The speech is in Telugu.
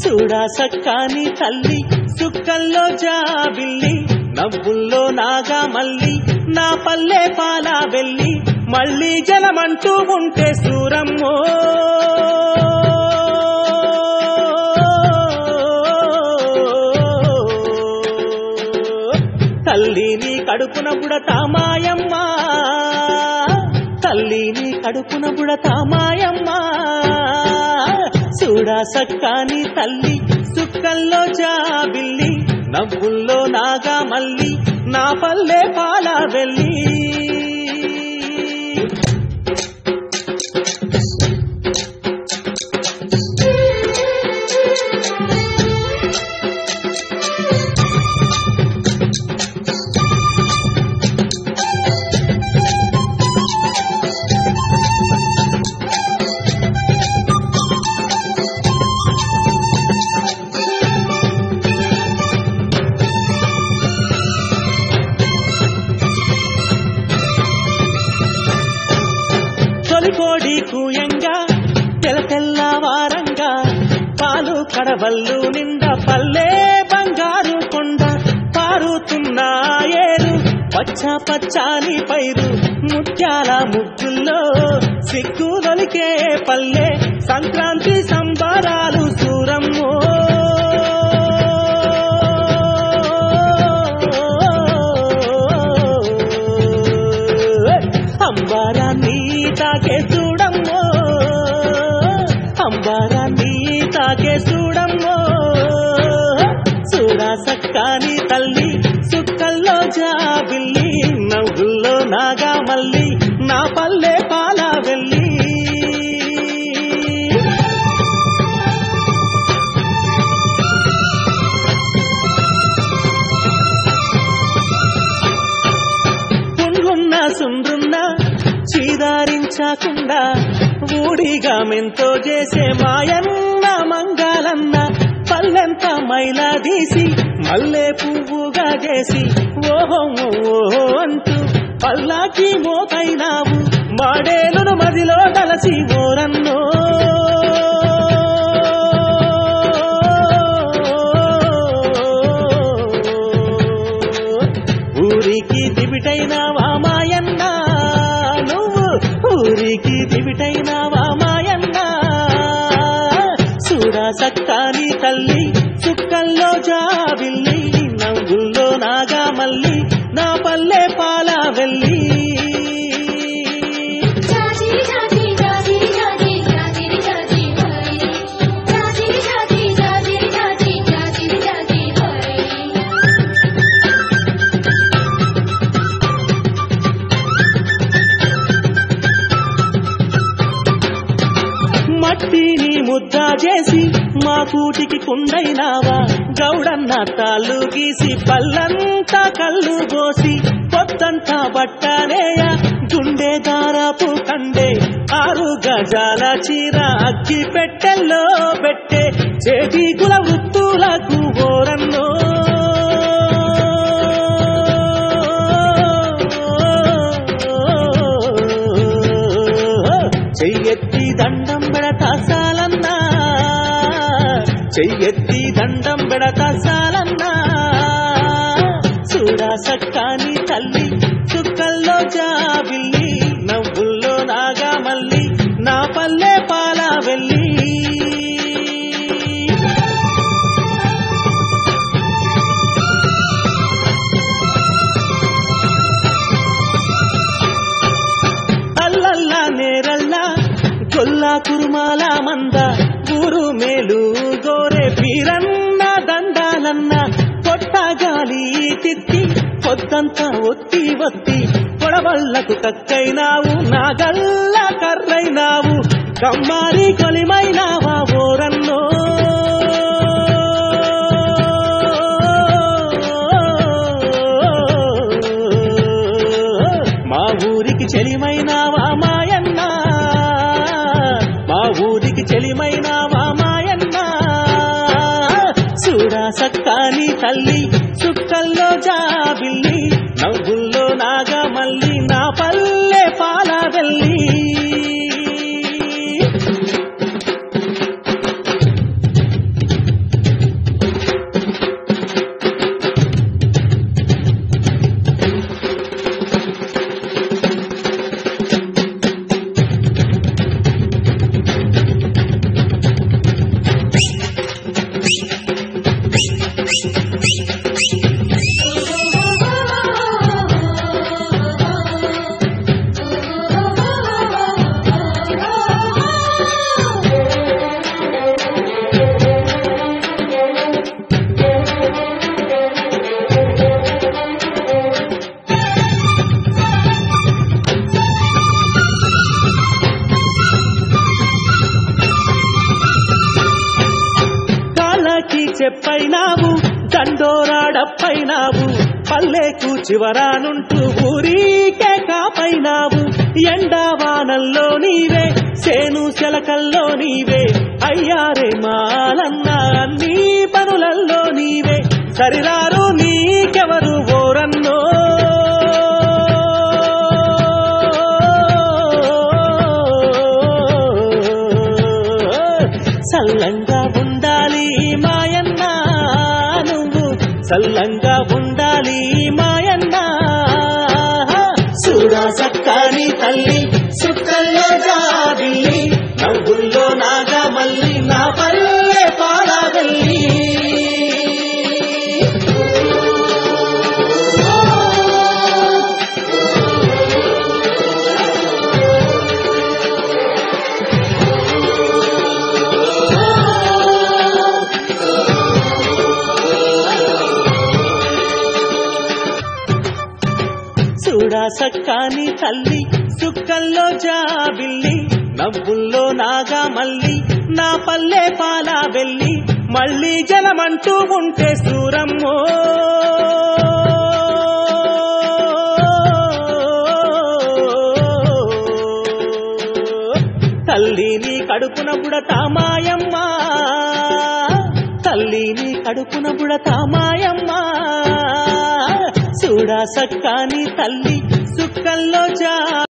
చూడా సక్కాని తల్లి సుక్కల్లో జాబిల్లి నవ్వుల్లో నాగా మల్లి నా పల్లె పాలా వెళ్ళి మళ్ళీ జలమంటూ ఉంటే సూరమ్మో తల్లిని కడుపున బుడతా మాయమ్మ తల్లిని కడుపున బుడతా మాయమ్మ చూడా సక్కాని తల్లి సుక్కల్లో జాబిల్లి నవ్వుల్లో నాగా మల్లి నా పల్లె పాలా వెళ్ళి కోడి కూయంగా తెల్ల తెల్లవారంగా పాలు కడవల్లు నిండా పల్లె బంగారు కొండ పారుతున్న ఏరు పచ్చ పచ్చాని పైరు ముత్యాల ముగ్గుల్లో సిగ్గుదొలికే పల్లె సంక్రాంతి సంబరాలు సూరమ్మో అంబారాన్ని తాకే చూడమ్మో అంబారాన్ని తాకే చూడమ్మో చూడా సక్కాని తల్లి సుక్కల్లో జాబిల్లి నవ్వుల్లో నాగా మల్లి నా పల్లె పాలా వెళ్ళి పుంగున్న సుండ్రున్న చీదారించకుండా ఊడిగా మెంతో చేసే మాయన్న మంగాలన్న పల్లెంత మైలా తీసి మల్లె పువ్వుగా చేసి ఓహో ఓహో అంటూ పల్లాకి మోతైనావు మాడేలును మదిలో కలసి ఓరన్నో ఊరికి దివిటైనావా మాయన్న నువ్వు ఊరికి దివిటైనావా మాయన్న చూడా సక్కాని తల్లి సుక్కల్లో జాబిల్లి నవ్వుల్లో నాగా మల్లి నా పల్లె పాలా వెళ్ళి మట్టిని ముద్ద చేసి మా కూటికి కుండైనావా గౌడన్న తాళ్ళు గీసి పల్లంతా కళ్ళు పోసి పొద్దంతా బట్టనేయ గుండె దారాపు కండే 6 గజాల చీర అగ్గి పెట్టెల్లో పెట్టే చేతి కుల వృత్తులకు ఓరన్నో చెయ్యెత్తి దండం పెడతా సాలన్నా చెయ్యెత్తి దండం పెడతా సాలన్నా చూడా సక్కాని తల్లి సుక్కల్లో జాబిల్లి నవ్వుల్లో నాగా మల్లి నా పల్లె పాలా వెళ్ళి అల్లల్లా నేరల్లా కొల్లా కురుమాల మంద ఊరు మేలు గోరే పీరన్న దండాలన్న పొట్టగాలి తిత్తి పొద్దంతా ఒత్తి ఒత్తి పొడవళ్లకు కక్కైనావు నాగల్ల కర్రైనావు కమ్మారి కొలిమైనావా ఓరన్నో మా ఊరికి చెలిమైనావా మాయన్న మా ఊరికి చెలిమైనావా మాయన్న చూడా సక్కాని తల్లి సుక్కల్లో జాబిల్లి నవ్వుల్లో నాగా మల్లి నా పల్లె పాలా వెళ్ళి చెప్పైనావు దండోరాడప్పైనావు పల్లెకు చివరానుంటూ ఊరికే కాపైనావు ఎండావానల్లో నీవే సేను శలకల్లో నీవే అయ్యారే మాలన్నా అన్ని పనులల్లో నీవే సరిరారు నీకెవరు ఓరన్నో సల్లంగా ఉండాలి మాయన్న నువ్వు సల్లంగా ఉండాలి మాయన్న చూడా సక్కాని తల్లి సుక్కల్లో జాబిల్లి నవ్వుల్లో నాగా మల్లి నా పల్లె పాలవెల్లి చూడా సక్కాని తల్లి సుక్కల్లో జాబిల్లి నవ్వుల్లో నాగా మల్లి నా పల్లె పాలా వెళ్ళి మళ్ళీ జలమంటూ ఉంటే సూరమ్మో తల్లి నీ కడుపున బుడతా మాయమ్మ తల్లి నీ కడుపున బుడతా మాయమ్మ చూడా సక్కాని తల్లి సుక్కల్లో